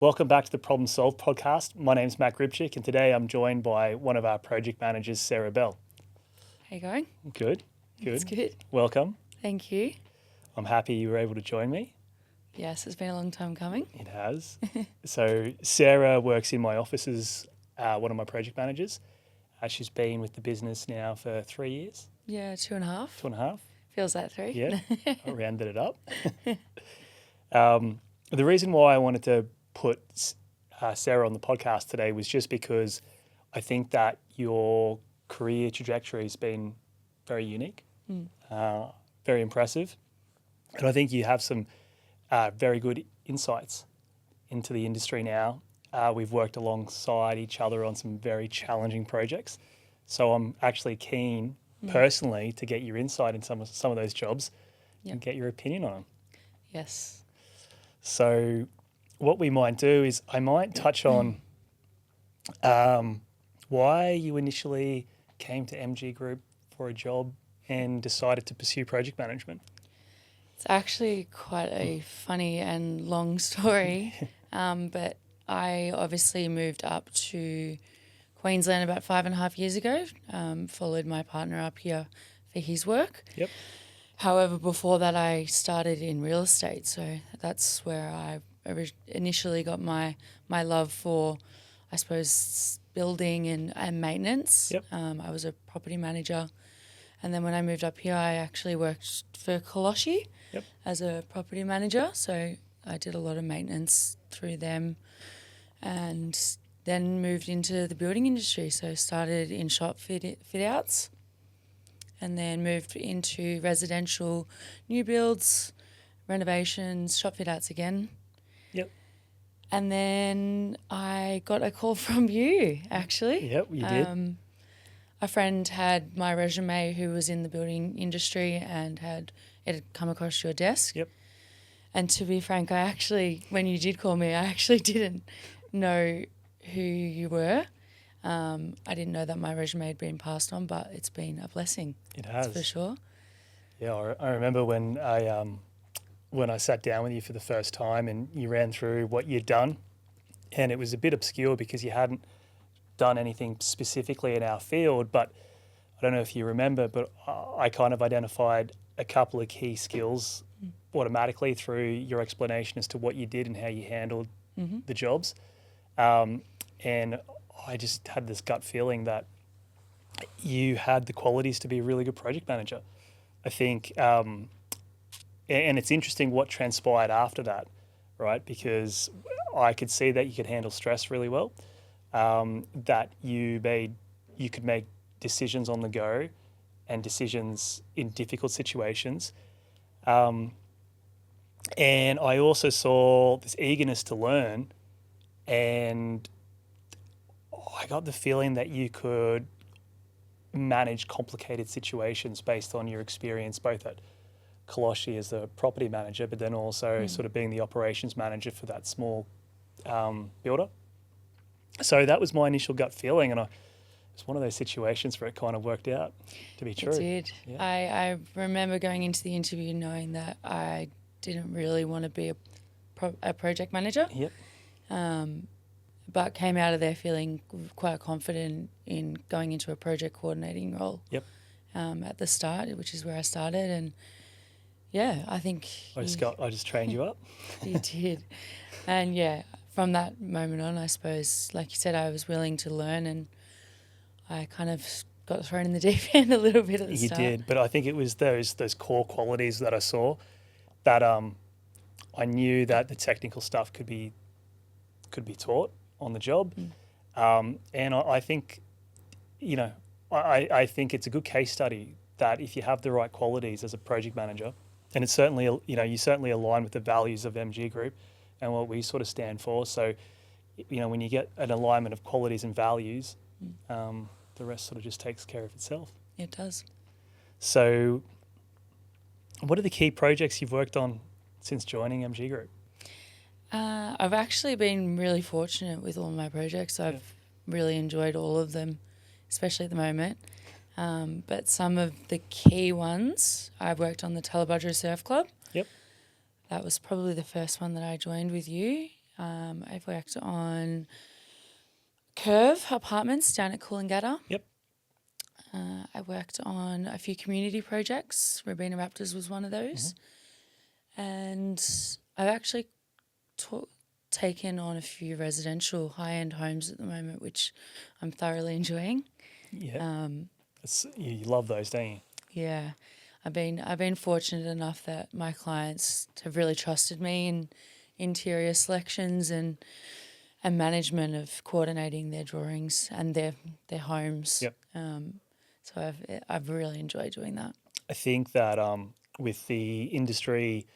Welcome back to the Problem Solved podcast. My name's Matt Gribchik, and today I'm joined by one of our project managers, Sarah Bell. How you going? Good. It's good. Welcome. Thank you. I'm happy you were able to join me. Yes, it's been a long time coming. It has. So Sarah works in my office as one of my project managers. She's been with the business now for 3 years. Yeah, 2.5. 2.5. Feels that 3. Yeah, I rounded it up. The reason why I wanted to put Sarah on the podcast today was just because I think that your career trajectory has been very unique, very impressive. And I think you have some very good insights into the industry now. We've worked alongside each other on some very challenging projects. So I'm actually keen personally to get your insight in some of those jobs and get your opinion on them. Yes. So what we might do is I might touch on why you initially came to MG Group for a job and decided to pursue project management. It's actually quite a funny and long story, but I obviously moved up to Queensland about 5.5 years ago, followed my partner up here for his work. Yep. However, before that I started in real estate, so that's where I initially got my love for, I suppose, building and maintenance. Yep. I was a property manager, and then when I moved up here I actually worked for Koloshi as a property manager, so I did a lot of maintenance through them and then moved into the building industry, so started in shop fit outs and then moved into residential new builds, renovations, shop fit outs again. Yep. And then I got a call from you, actually. Yep, you did. A friend had my resume who was in the building industry and it had come across your desk. Yep. And to be frank, when you did call me, I actually didn't know who you were. I didn't know that my resume had been passed on, but it's been a blessing. It has. For sure. Yeah, I remember when I sat down with you for the first time and you ran through what you'd done, and it was a bit obscure because you hadn't done anything specifically in our field, but I don't know if you remember, but I kind of identified a couple of key skills automatically through your explanation as to what you did and how you handled the jobs. And I just had this gut feeling that you had the qualities to be a really good project manager. I think, and it's interesting what transpired after that, right? Because I could see that you could handle stress really well, that you could make decisions on the go and decisions in difficult situations. And I also saw this eagerness to learn, and I got the feeling that you could manage complicated situations based on your experience, both at Koloshi as the property manager, but then also sort of being the operations manager for that small builder. So that was my initial gut feeling, and it's one of those situations where it kind of worked out to be true. It did. Yeah. I remember going into the interview knowing that I didn't really want to be a project manager. Yep. But came out of there feeling quite confident in going into a project coordinating role. Yep. At the start, which is where I started, and yeah, I think I just trained you up. You did, and yeah, from that moment on, I suppose, like you said, I was willing to learn, and I kind of got thrown in the deep end a little bit at the start. You did, but I think it was those core qualities that I saw that I knew that the technical stuff could be taught on the job. And I think, I think it's a good case study that if you have the right qualities as a project manager, and it's certainly, you certainly align with the values of MG Group and what we sort of stand for. So, when you get an alignment of qualities and values, the rest sort of just takes care of itself. It does. So what are the key projects you've worked on since joining MG Group? I've actually been really fortunate with all my projects. I've really enjoyed all of them, especially at the moment. But some of the key ones, I've worked on the Tallebudgera Surf Club. Yep. That was probably the first one that I joined with you. I've worked on Curve Apartments down at Coolangatta. Yep. I worked on a few community projects. Robina Raptors was one of those. And I've actually taken on a few residential high-end homes at the moment, which I'm thoroughly enjoying. Yeah. You love those, don't you? Yeah. I've been fortunate enough that my clients have really trusted me in interior selections and management of coordinating their drawings and their homes. Yep. So I've really enjoyed doing that. I think that with the industry,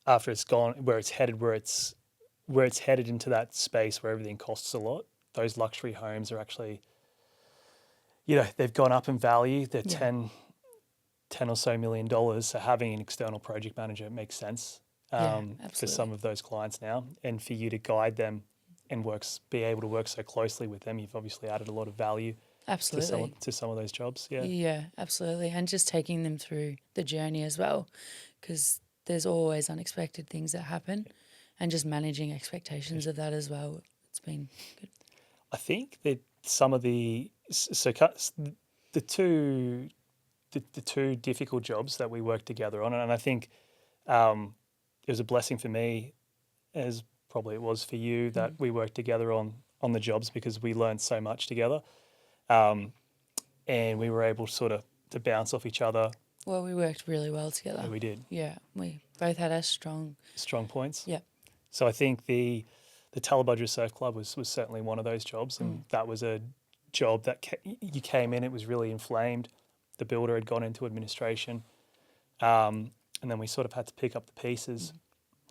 after it's gone where it's headed into that space where everything costs a lot, those luxury homes are actually, they've gone up in value. They're Yeah. 10 or so million dollars. So having an external project manager makes sense for Absolutely. some of those clients now, and for you to guide them and be able to work so closely with them, you've obviously added a lot of value Absolutely. to some of those jobs. Yeah. Yeah, absolutely. And just taking them through the journey as well, because there's always unexpected things that happen, and just managing expectations of that as well. It's been good. I think that some of the the two the two difficult jobs that we worked together on, and I think it was a blessing for me, as probably it was for you, that we worked together on the jobs, because we learned so much together, and we were able to bounce off each other. Well, we worked really well together. Yeah, we did. Yeah, we both had our strong Points. Yeah. So I think the Tallebudgera Surf Club was certainly one of those jobs, and that was a job that you came in, it was really inflamed. The builder had gone into administration, and then we sort of had to pick up the pieces,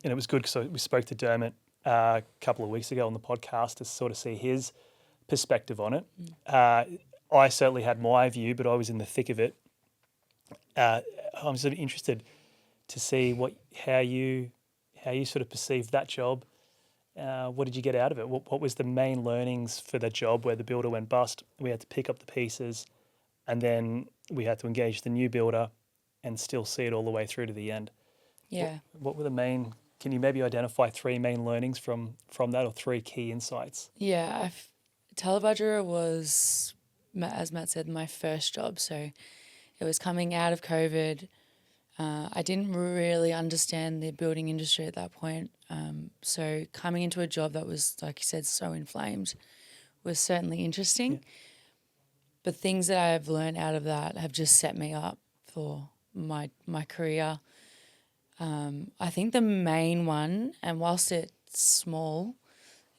and it was good because we spoke to Dermot a couple of weeks ago on the podcast to sort of see his perspective on it. I certainly had my view, but I was in the thick of it. I'm sort of interested to see how you sort of perceived that job. What did you get out of it? What was the main learnings for the job where the builder went bust? We had to pick up the pieces, and then we had to engage the new builder and still see it all the way through to the end. Yeah. What were the main? Can you maybe identify three main learnings from that, or three key insights? Yeah. Tallebudgera was, as Matt said, my first job. So it was coming out of COVID. I didn't really understand the building industry at that point. So coming into a job that was, like you said, so inflamed was certainly interesting. Yeah. But things that I've learned out of that have just set me up for my career. I think the main one, and whilst it's small,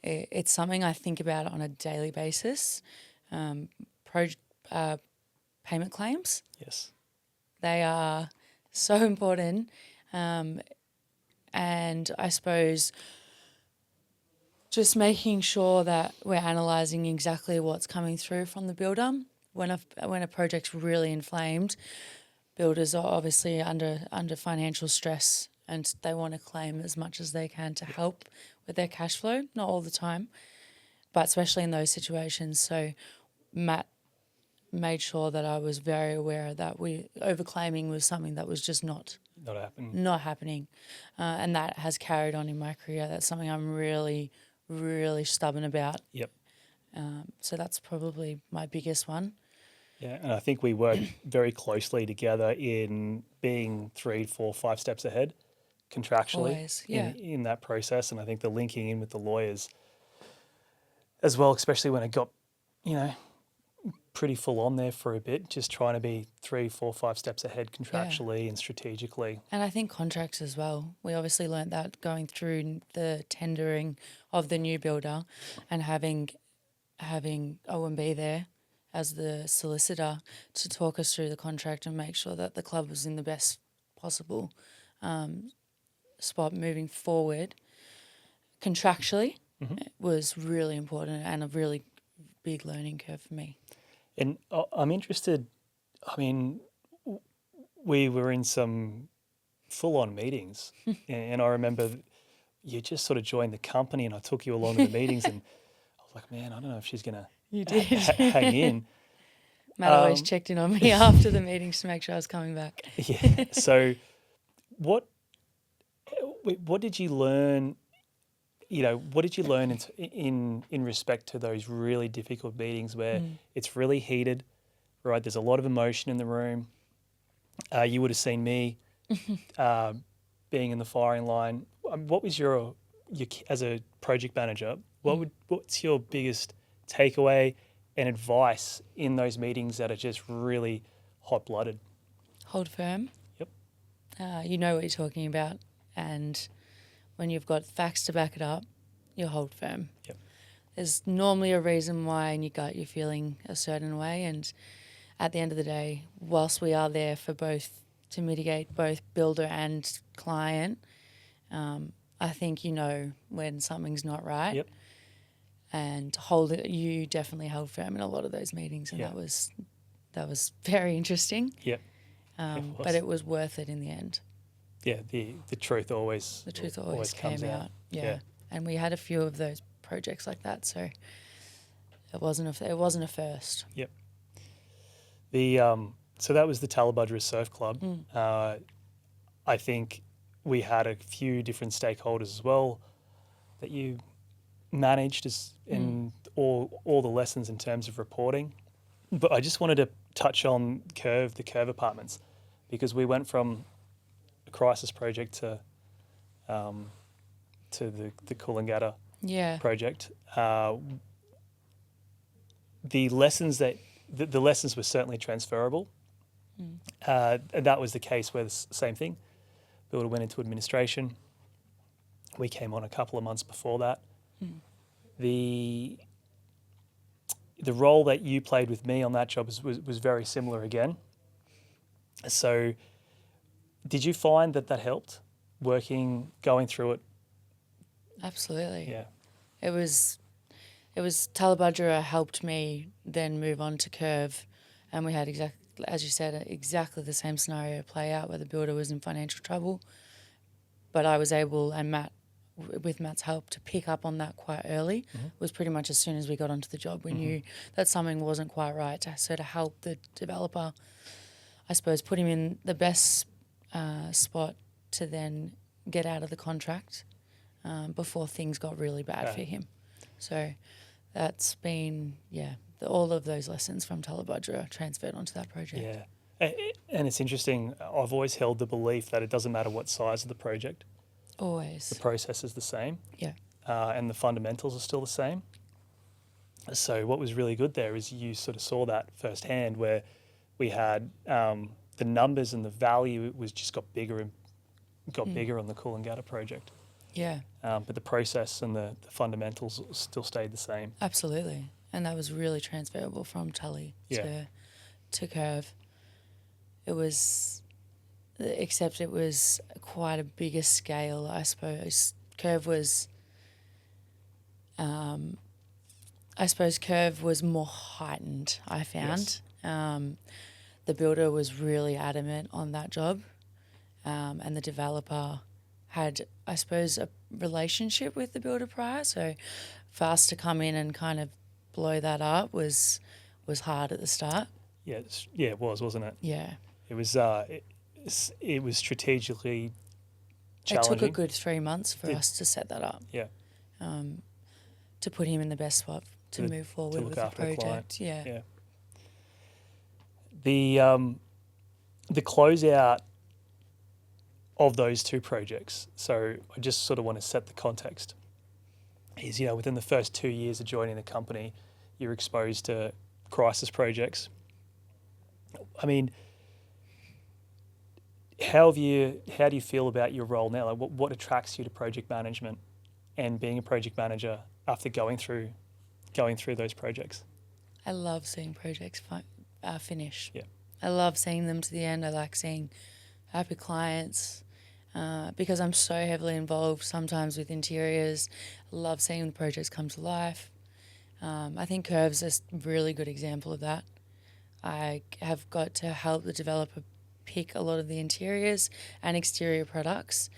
it's something I think about on a daily basis. Payment claims. Yes. They are so important. And I suppose just making sure that we're analysing exactly what's coming through from the builder. When a project's really inflamed, builders are obviously under financial stress, and they want to claim as much as they can to help with their cash flow. Not all the time, but especially in those situations. So Matt made sure that I was very aware that overclaiming was something that was just not happening. And that has carried on in my career. That's something I'm really, really stubborn about. Yep. So that's probably my biggest one. Yeah, and I think we work very closely together in being 3, 4, 5 steps ahead contractually. Always, yeah. in that process. And I think the linking in with the lawyers as well, especially when it got, pretty full on there for a bit, just trying to be 3, 4, 5 steps ahead contractually and strategically. And I think contracts as well. We obviously learnt that going through the tendering of the new builder, and having O&B there as the solicitor to talk us through the contract and make sure that the club was in the best possible spot moving forward. Contractually, it was really important and a really big learning curve for me. And I'm interested, we were in some full-on meetings and I remember you just sort of joined the company and I took you along to the meetings and I was like, man, I don't know if she's going to hang in. Matt always checked in on me after the meetings to make sure I was coming back. Yeah. So what did you learn what did you learn in respect to those really difficult meetings where it's really heated, right? There's a lot of emotion in the room. You would have seen me being in the firing line. What was your as a project manager? What's your biggest takeaway and advice in those meetings that are just really hot-blooded? Hold firm. Yep. You know what you're talking about, and when you've got facts to back it up, you hold firm. Yep. There's normally a reason why in your gut you're feeling a certain way, and at the end of the day, whilst we are there for to mitigate both builder and client, I think when something's not right. Yep. And you definitely held firm in a lot of those meetings, and Yep. that was very interesting. Yep. But it was worth it in the end. Yeah, the truth always Came comes out. Yeah. And we had a few of those projects like that, so it wasn't a first. Yep. So that was the Tallebudgera Surf Club. I think we had a few different stakeholders as well that you managed in all the lessons in terms of reporting. But I just wanted to touch on the Curve apartments, because we went from a crisis project to the Coolangatta project. The lessons were certainly transferable. And that was the case where the same thing. Builder went into administration. We came on a couple of months before that. The role that you played with me on that job was very similar again. So did you find that helped, going through it? Absolutely. Yeah. It was Tallebudgera helped me then move on to Curve, and we had as you said, exactly the same scenario play out where the builder was in financial trouble, but I was able, and with Matt's help, to pick up on that quite early. It was pretty much as soon as we got onto the job, we knew that something wasn't quite right. So to help the developer, I suppose, put him in the best spot to then get out of the contract before things got really bad for him. So that's been, all of those lessons from Tallebudgera transferred onto that project. Yeah. And it's interesting. I've always held the belief that it doesn't matter what size of the project. Always. The process is the same. Yeah. And the fundamentals are still the same. So what was really good there is you sort of saw that firsthand, where we had the numbers and the value was just got bigger on the Coolangatta project. Yeah. But the process and the fundamentals still stayed the same. Absolutely. And that was really transferable from Tully to Curve. It was, except it was quite a bigger scale, I suppose. Curve was more heightened, I found. Yes. The builder was really adamant on that job, and the developer had, I suppose, a relationship with the builder prior. So for us to come in and kind of blow that up was hard at the start. Yeah, it was, wasn't it? Yeah. It was. It was strategically challenging. It took a good 3 months for us to set that up. Yeah. To put him in the best spot to move forward with the project. Yeah. The closeout of those two projects. So I just sort of want to set the context. Is, within the first 2 years of joining the company, you're exposed to crisis projects. I mean, how do you feel about your role now? Like, what attracts you to project management and being a project manager after going through those projects? I love seeing projects finish. Yeah. I love seeing them to the end. I like seeing happy clients because I'm so heavily involved sometimes with interiors. I love seeing the projects come to life. I think Curve's a really good example of that. I have got to help the developer pick a lot of the interiors and exterior products,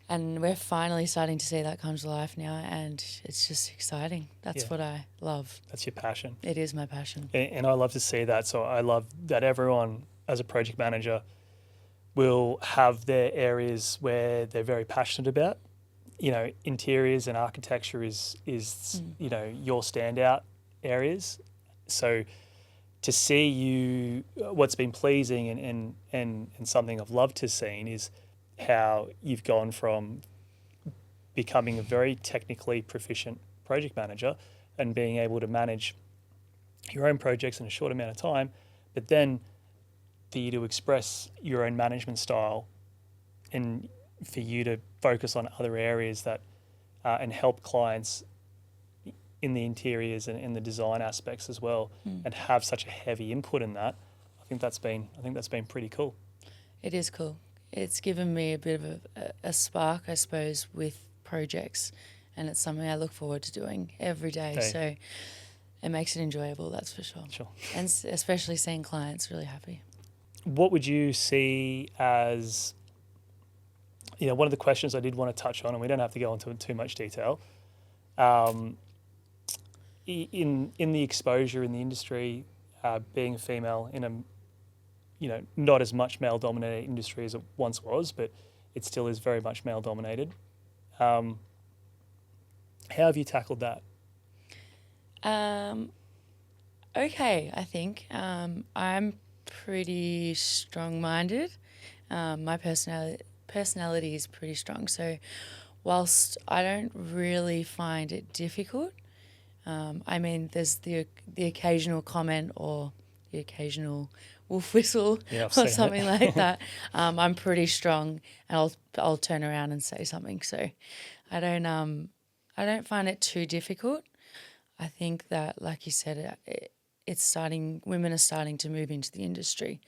and we're finally starting to see that come to life now, and it's just exciting. That's what I love. That's your passion. It is my passion. And I love to see that. So I love that everyone, as a project manager, will have their areas where they're very passionate about, interiors and architecture is your standout areas. So to see you, what's been pleasing and something I've loved to see is how you've gone from becoming a very technically proficient project manager and being able to manage your own projects in a short amount of time, but then for you to express your own management style and for you to focus on other areas that and help clients in the interiors and in the design aspects as well, and have such a heavy input in that. I think that's been pretty cool. It is cool. It's given me a bit of a spark, I suppose, with projects, and it's something I look forward to doing every day. So it makes it enjoyable, that's for sure. Sure. And especially seeing clients really happy. What would you see as, one of the questions I did want to touch on, and we don't have to go into too much detail, in the exposure in the industry, being a female in a not as much male dominated industry as it once was, but it still is very much male dominated. How have you tackled that? Okay, I think I'm pretty strong-minded. My personality is pretty strong, so whilst I don't really find it difficult, there's the occasional comment or the occasional wolf whistle or something like that. I'm pretty strong, and I'll turn around and say something. So I don't find it too difficult. I think that, like you said, it's starting. Women are starting to move into the industry,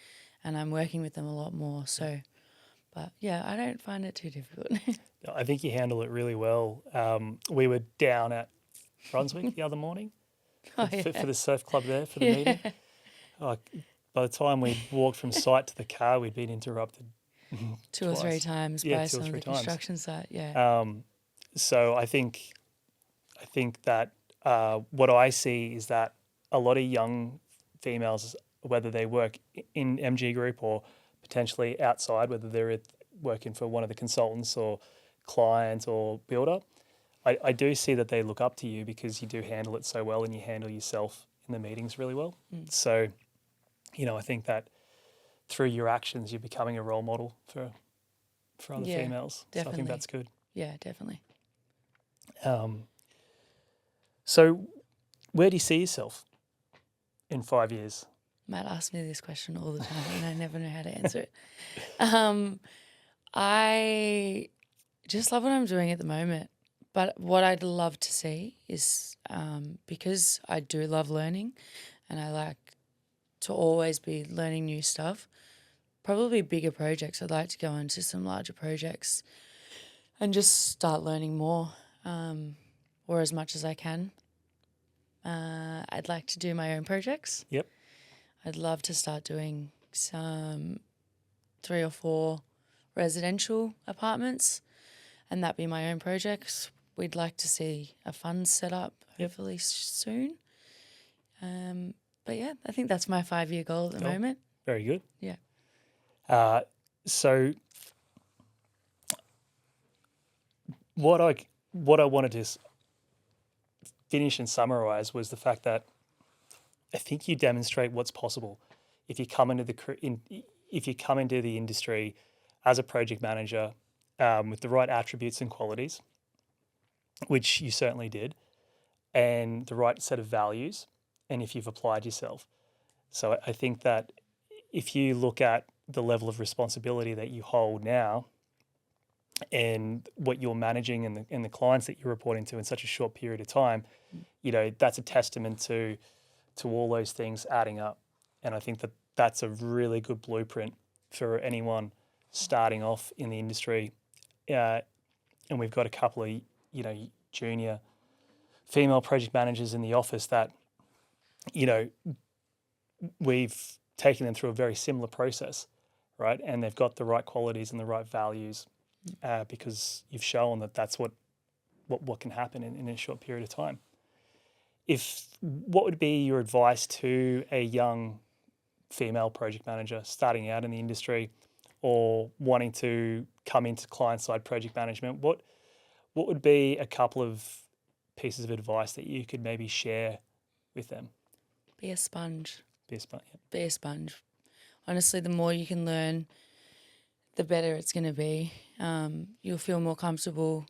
and I'm working with them a lot more. So, but yeah, I don't find it too difficult. I think you handle it really well. We were down at Brunswick the other morning for the surf club there for the meeting. By the time we walked from site to the car, we'd been interrupted two or three times by some of the construction site. Yeah. So I think that what I see is that a lot of young females, whether they work in MG Group or potentially outside, whether they're working for one of the consultants or client or builder, I do see that they look up to you because you do handle it so well and you handle yourself in the meetings really well. So, I think that through your actions, you're becoming a role model for other females. Definitely. So I think that's good. Yeah, definitely. So where do you see yourself in 5 years? Matt asks me this question all the time and I never know how to answer it. I just love what I'm doing at the moment. But what I'd love to see is, because I do love learning and I like to always be learning new stuff, probably bigger projects. I'd like to go into some larger projects and just start learning more, or as much as I can. I'd like to do my own projects. Yep. I'd love to start doing some 3 or 4 residential apartments and that be my own projects. We'd like to see a fund set up hopefully soon. But yeah, I think that's my 5-year goal at the moment. Very good. Yeah. So what I wanted to finish and summarize was the fact that I think you demonstrate what's possible if you come into the industry as a project manager with the right attributes and qualities, which you certainly did, and the right set of values, and if you've applied yourself. So I think that if you look at the level of responsibility that you hold now and what you're managing and the clients that you're reporting to in such a short period of time, that's a testament to all those things adding up. And I think that that's a really good blueprint for anyone starting off in the industry. And we've got a couple of, junior female project managers in the office that, we've taken them through a very similar process, right? And they've got the right qualities and the right values because you've shown that that's what can happen in a short period of time. What would be your advice to a young female project manager starting out in the industry or wanting to come into client-side project management? what would be a couple of pieces of advice that you could maybe share with them? Be a sponge. Be a sponge. Yeah. Be a sponge. Honestly, the more you can learn, the better it's going to be. You'll feel more comfortable,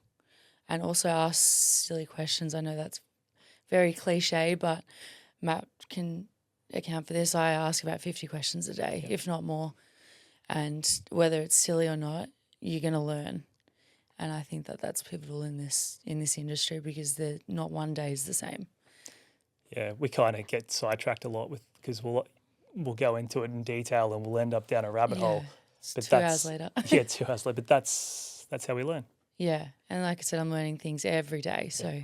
and also ask silly questions. I know that's very cliche, but Matt can account for this. I ask about 50 questions a day, if not more. And whether it's silly or not, you're going to learn. And I think that that's pivotal in this industry, because not one day is the same. Yeah, we kind of get sidetracked a lot because we'll go into it in detail and we'll end up down a rabbit hole. But 2 hours later. Yeah, 2 hours later. But that's how we learn. Yeah, and like I said, I'm learning things every day. So,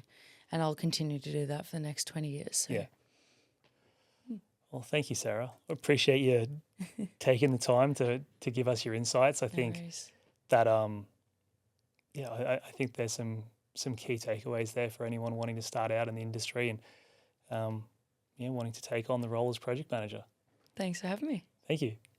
and I'll continue to do that for the next 20 years. So. Yeah. Well, thank you, Sarah. I appreciate you taking the time to give us your insights. I think that I think there's some key takeaways there for anyone wanting to start out in the industry and wanting to take on the role as project manager. Thanks for having me. Thank you.